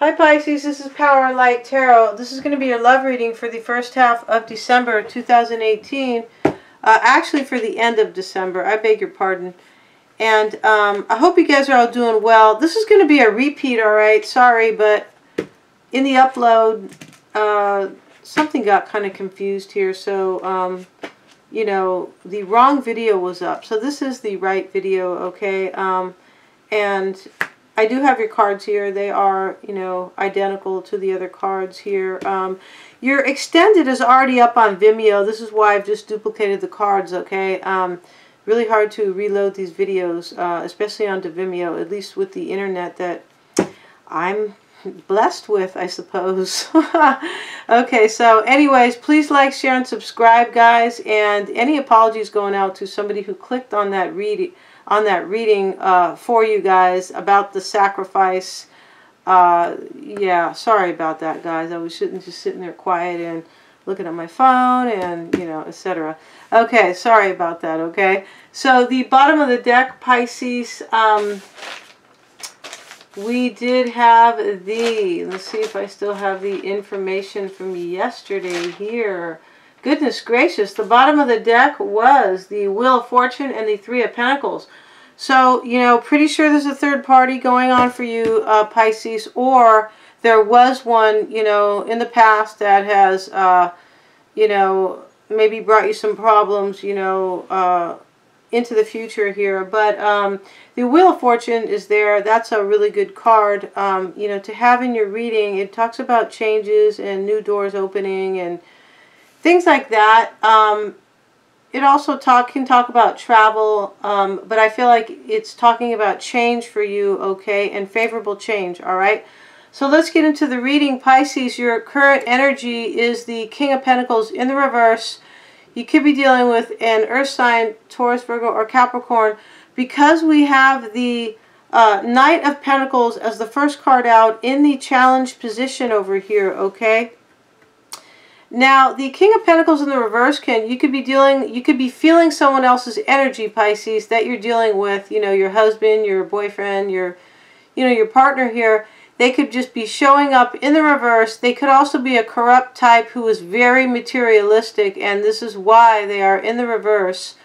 Hi Pisces, this is Power and Light Tarot. This is going to be your love reading for the first half of December 2018. Actually for the end of December, I beg your pardon. And I hope you guys are all doing well. This is going to be a repeat, alright? Sorry, but in the upload, something got kind of confused here. So, you know, the wrong video was up. So this is the right video, okay? And I do have your cards here. They are, you know, identical to the other cards here. Your extended is already up on Vimeo. This is why I've just duplicated the cards, okay? Really hard to reload these videos, especially onto Vimeo, at least with the internet that I'm blessed with, I suppose. Okay, so anyways, please like, share, and subscribe, guys. And any apologies going out to somebody who clicked on that reading for you guys about the sacrifice. Yeah, sorry about that, guys. I shouldn't just sitting there quiet and looking at my phone and, you know, etc. Okay, sorry about that, okay? So the bottom of the deck, Pisces, we did have let's see if I still have the information from yesterday here. Goodness gracious, the bottom of the deck was the Wheel of Fortune and the Three of Pentacles. So, you know, pretty sure there's a third party going on for you, Pisces, or there was one, you know, in the past that has, you know, maybe brought you some problems, you know, into the future here. But the Wheel of Fortune is there. That's a really good card, you know, to have in your reading. It talks about changes and new doors opening and things like that. It also can talk about travel, but I feel like it's talking about change for you, okay, and favorable change, all right? So let's get into the reading, Pisces. Your current energy is the King of Pentacles in the reverse. You could be dealing with an earth sign, Taurus, Virgo, or Capricorn. Because we have the Knight of Pentacles as the first card out in the challenge position over here, okay? Now, the King of Pentacles in the reverse you could be feeling someone else's energy, Pisces, that you're dealing with, you know, your husband, your boyfriend, your partner here. They could just be showing up in the reverse. They could also be a corrupt type who is very materialistic, and this is why they are in the reverse,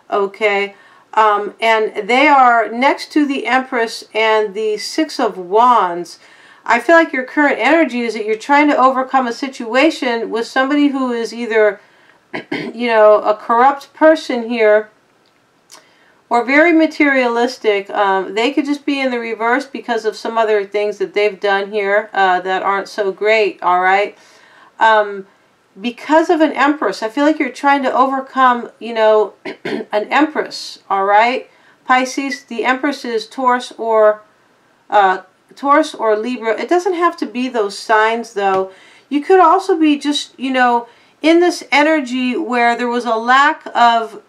okay? And they are next to the Empress and the Six of Wands. I feel like your current energy is that you're trying to overcome a situation with somebody who is either, you know, a corrupt person here or very materialistic. They could just be in the reverse because of some other things that they've done here that aren't so great, all right? Because of an Empress, I feel like you're trying to overcome, you know, an Empress, all right? Pisces, the Empress is Taurus or Libra. It doesn't have to be those signs, though. You could also be just, you know, in this energy where there was a lack of...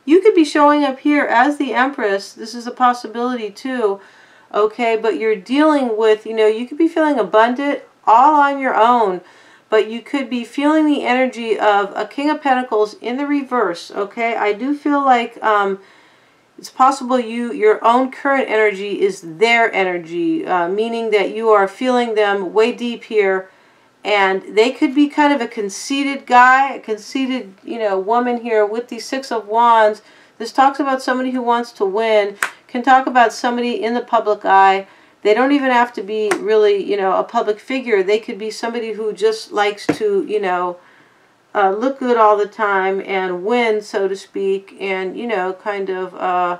You could be showing up here as the Empress. This is a possibility, too. Okay, but you're dealing with, you know, you could be feeling abundant all on your own. But you could be feeling the energy of a King of Pentacles in the reverse, okay? I do feel like... it's possible your own current energy is their energy, meaning that you are feeling them way deep here, and they could be kind of a conceited guy, a conceited, you know, woman here with the Six of Wands. This talks about somebody who wants to win, can talk about somebody in the public eye. They don't even have to be really, you know, a public figure. They could be somebody who just likes to, you know, look good all the time and win, so to speak, and, you know, kind of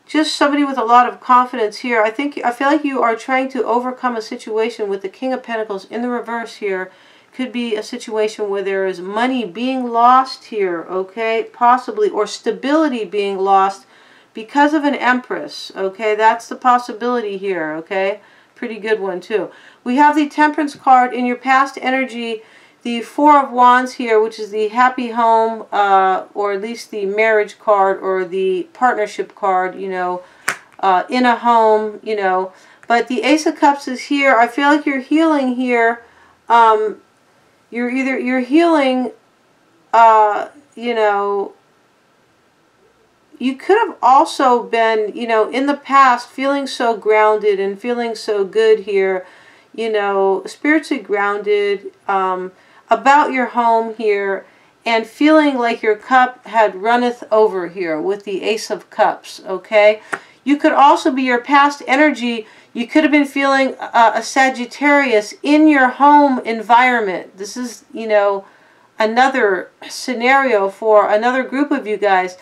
just somebody with a lot of confidence here. I feel like you are trying to overcome a situation with the King of Pentacles in the reverse here. Could be a situation where there is money being lost here, okay, possibly, or stability being lost because of an Empress, okay? That's the possibility here, okay? Pretty good one, too. We have the Temperance card in your past energy. The Four of Wands here, which is the happy home, or at least the marriage card or the partnership card, you know, in a home, you know. But the Ace of Cups is here. I feel like you're healing here. You're healing, you know, you could have also been, you know, in the past feeling so grounded and feeling so good here, you know, spiritually grounded about your home here, and feeling like your cup had runneth over here with the Ace of Cups, okay? You could also be your past energy. You could have been feeling a Sagittarius in your home environment. This is, you know, another scenario for another group of you guys.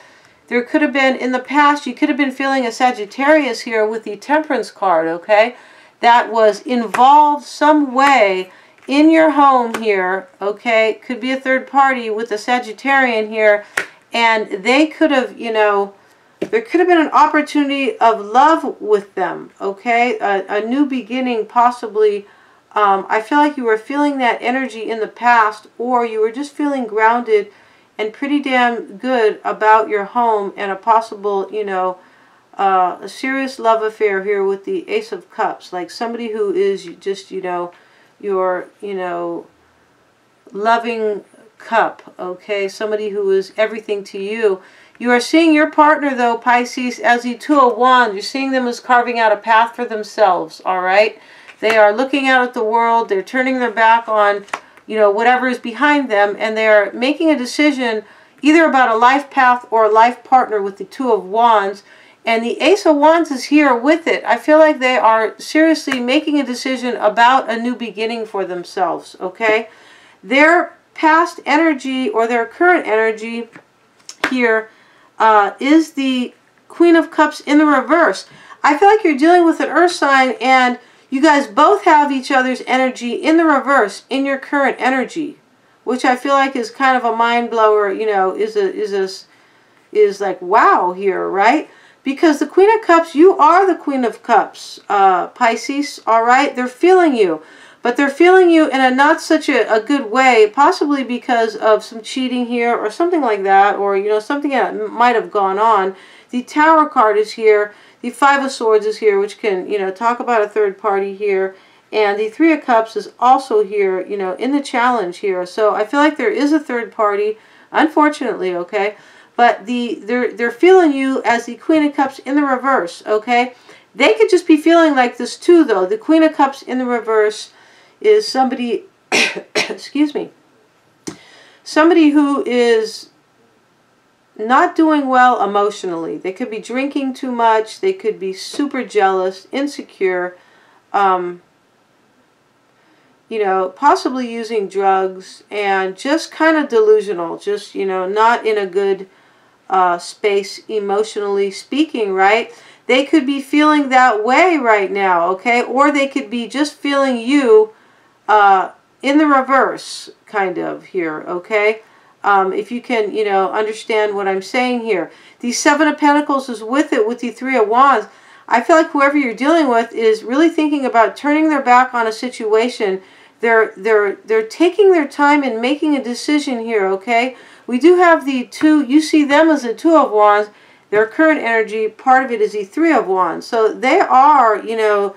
There could have been, in the past, you could have been feeling a Sagittarius here with the Temperance card, okay? That was involved some way in your home here, okay? Could be a third party with a Sagittarian here, and they could have, you know, there could have been an opportunity of love with them, okay? A new beginning, possibly. I feel like you were feeling that energy in the past, or you were just feeling grounded and pretty damn good about your home and a possible, you know, a serious love affair here with the Ace of Cups. Like somebody who is just, you know, your, you know, loving cup, okay? Somebody who is everything to you. You are seeing your partner, though, Pisces, as the Two of Wands. You're seeing them as carving out a path for themselves, all right? They are looking out at the world. They're turning their back on, you know, whatever is behind them, and they're making a decision either about a life path or a life partner with the Two of Wands. And the Ace of Wands is here with it. I feel like they are seriously making a decision about a new beginning for themselves, okay? Their past energy or their current energy here is the Queen of Cups in the reverse. I feel like you're dealing with an earth sign, and you guys both have each other's energy in the reverse in your current energy, which I feel like is kind of a mind blower, you know, is like wow here, right? Because the Queen of Cups, you are the Queen of Cups, Pisces, all right? They're feeling you, but they're feeling you in a not such a good way, possibly because of some cheating here or something like that, or, you know, something that might have gone on. The Tower card is here. The Five of Swords is here, which can, you know, talk about a third party here. And the Three of Cups is also here, you know, in the challenge here. So I feel like there is a third party, unfortunately, okay? But they're feeling you as the Queen of Cups in the reverse, okay? They could just be feeling like this too, though. The Queen of Cups in the reverse is somebody, excuse me, somebody who is not doing well emotionally. They could be drinking too much. They could be super jealous, insecure, you know, possibly using drugs, and just kind of delusional, just, you know, not in a good space emotionally speaking, right? They could be feeling that way right now, okay? Or they could be just feeling you in the reverse, kind of, here, okay? If you can, you know, understand what I'm saying here. The Seven of Pentacles is with it, with the Three of Wands. I feel like whoever you're dealing with is really thinking about turning their back on a situation. They're taking their time and making a decision here, okay? We do have the two, you see them as the Two of Wands. Their current energy, part of it is the Three of Wands. So they are, you know,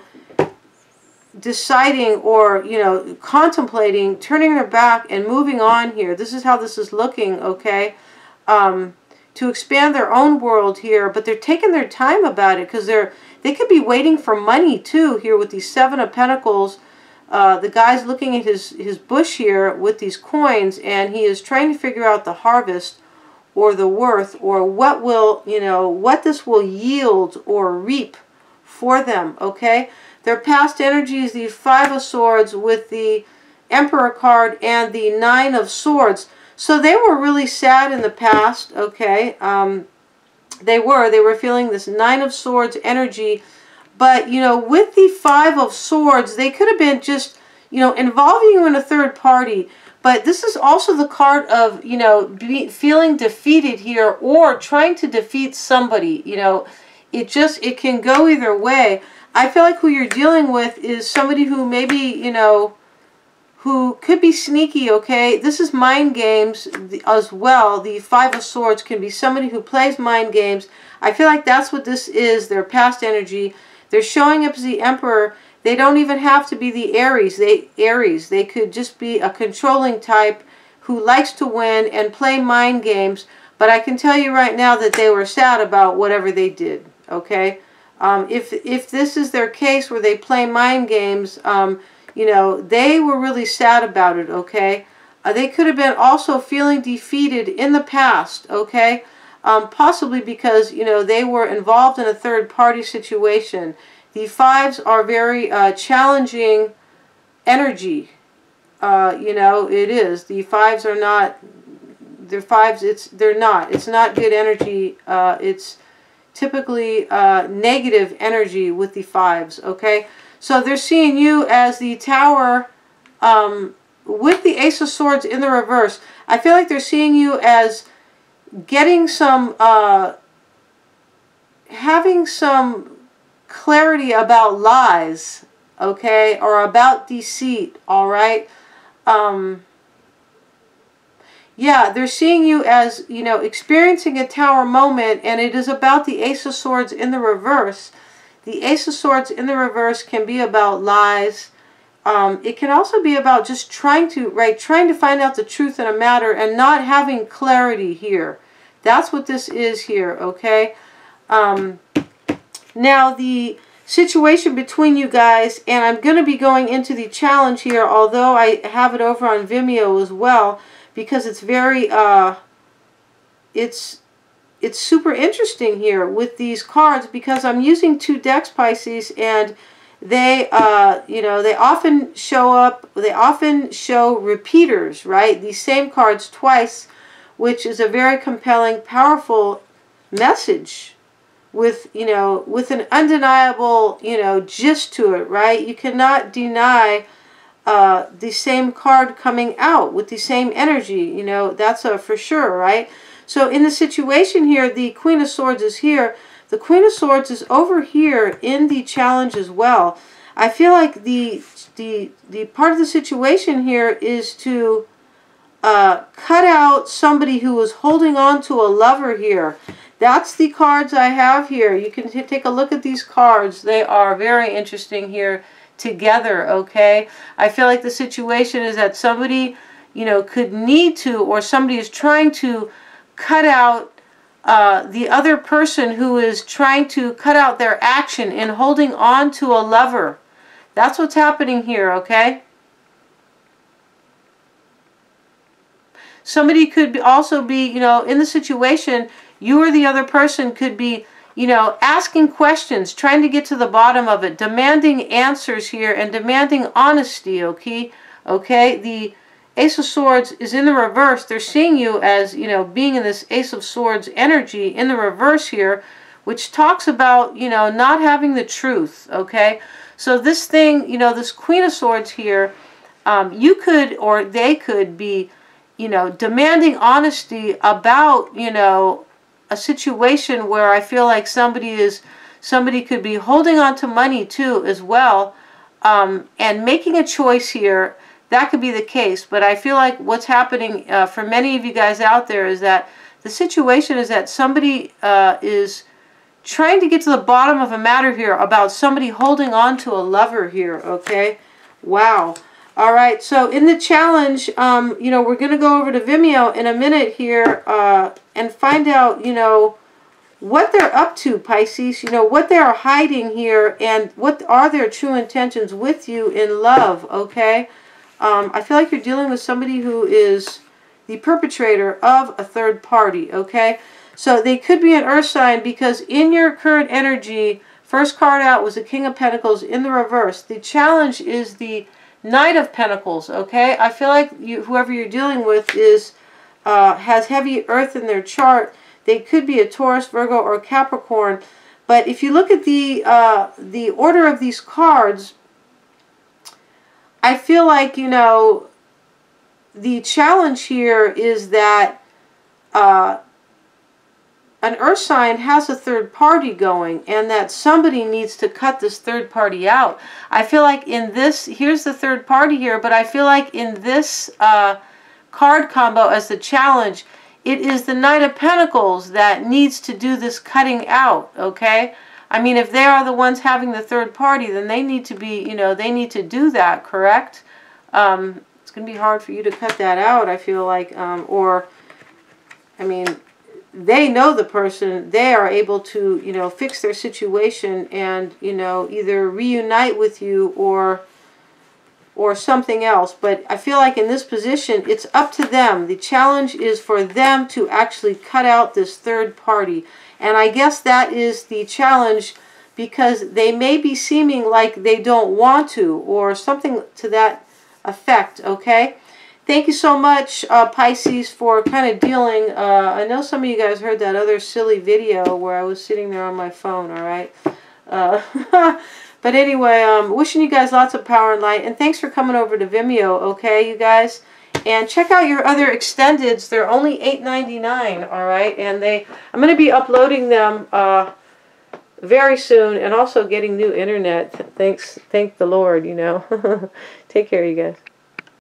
deciding or, you know, contemplating turning their back and moving on here. This is how this is looking, okay? To expand their own world here, but they're taking their time about it because they could be waiting for money too here with these Seven of Pentacles. The guy's looking at his bush here with these coins, and he is trying to figure out the harvest or the worth, or what will, you know, what this will yield or reap for them, okay? Their past energy is the Five of Swords with the Emperor card and the Nine of Swords. So they were really sad in the past, okay? They were feeling this Nine of Swords energy. But, you know, with the Five of Swords, they could have been just, you know, involving you in a third party. But this is also the card of, you know, feeling defeated here or trying to defeat somebody. You know, it can go either way. I feel like who you're dealing with is somebody who maybe, you know, who could be sneaky, okay? This is mind games as well. The Five of Swords can be somebody who plays mind games. I feel like that's what this is, their past energy. They're showing up as the Emperor. They don't even have to be the Aries. They could just be a controlling type who likes to win and play mind games. But I can tell you right now that they were sad about whatever they did, okay? If this is their case where they play mind games, you know, they were really sad about it, okay? They could have been also feeling defeated in the past, okay? Possibly because, you know, they were involved in a third-party situation. The fives are very challenging energy. You know, it is. The fives are not, they're fives, they're not. It's not good energy. It's typically negative energy with the fives, okay? So they're seeing you as the Tower with the Ace of Swords in the reverse. I feel like they're seeing you as getting some, having some clarity about lies, okay, or about deceit, all right? Yeah, they're seeing you as, you know, experiencing a Tower moment, and it is about the Ace of Swords in the reverse. The Ace of Swords in the reverse can be about lies. It can also be about just trying to find out the truth in a matter and not having clarity here. That's what this is here, okay? Now, the situation between you guys, and I'm going to be going into the challenge here, although I have it over on Vimeo as well, because it's very, it's super interesting here with these cards, because I'm using 2 decks, Pisces, and they, you know, they often show up, they often show repeaters, right? These same cards twice, which is a very compelling, powerful message with, you know, with an undeniable, you know, gist to it, right? You cannot deny the same card coming out with the same energy, you know, that's for sure, right? So in the situation here, the Queen of Swords is here. The Queen of Swords is over here in the challenge as well. I feel like the part of the situation here is to cut out somebody who is holding on to a lover here. That's the cards I have here. You can take a look at these cards. They are very interesting here together, okay? I feel like the situation is that somebody, you know, could need to, or somebody is trying to cut out the other person who is trying to cut out their action in holding on to a lover. That's what's happening here, okay? Somebody could also be, you know, in the situation, you or the other person could be, you know, asking questions, trying to get to the bottom of it, demanding answers here and demanding honesty, okay? Okay, the Ace of Swords is in the reverse. They're seeing you as, you know, being in this Ace of Swords energy in the reverse here, which talks about, you know, not having the truth, okay? So this thing, you know, this Queen of Swords here, you could, or they could be, you know, demanding honesty about, you know, a situation where I feel like somebody could be holding on to money too as well, and making a choice here. That could be the case, but I feel like what's happening for many of you guys out there is that the situation is that somebody is trying to get to the bottom of a matter here about somebody holding on to a lover here, okay? Wow. All right, so in the challenge, you know, we're going to go over to Vimeo in a minute here and find out, you know, what they're up to, Pisces, you know, what they are hiding here and what are their true intentions with you in love, okay? I feel like you're dealing with somebody who is the perpetrator of a third party, okay? So they could be an earth sign because in your current energy, first card out was the King of Pentacles in the reverse. The challenge is the Knight of Pentacles, okay? I feel like whoever you're dealing with is has heavy earth in their chart. They could be a Taurus, Virgo, or Capricorn. But if you look at the order of these cards, I feel like, you know, the challenge here is that an earth sign has a third party going and that somebody needs to cut this third party out. I feel like in this, here's the third party here, but I feel like in this card combo as the challenge, it is the Knight of Pentacles that needs to do this cutting out, okay? I mean, if they are the ones having the third party, then they need to be, you know, they need to do that, correct? It's going to be hard for you to cut that out, I feel like, or, I mean, they know the person, they are able to, you know, fix their situation and, you know, either reunite with you or something else. But I feel like in this position, it's up to them. The challenge is for them to actually cut out this third party. And I guess that is the challenge, because they may be seeming like they don't want to, or something to that effect, okay? Thank you so much, Pisces, for kind of dealing. I know some of you guys heard that other silly video where I was sitting there on my phone, all right? But anyway, wishing you guys lots of power and light. And thanks for coming over to Vimeo, okay, you guys? And check out your other extendeds. They're only $8.99, all right? And I'm going to be uploading them very soon, and also getting new internet. Thank the Lord, you know. Take care, you guys.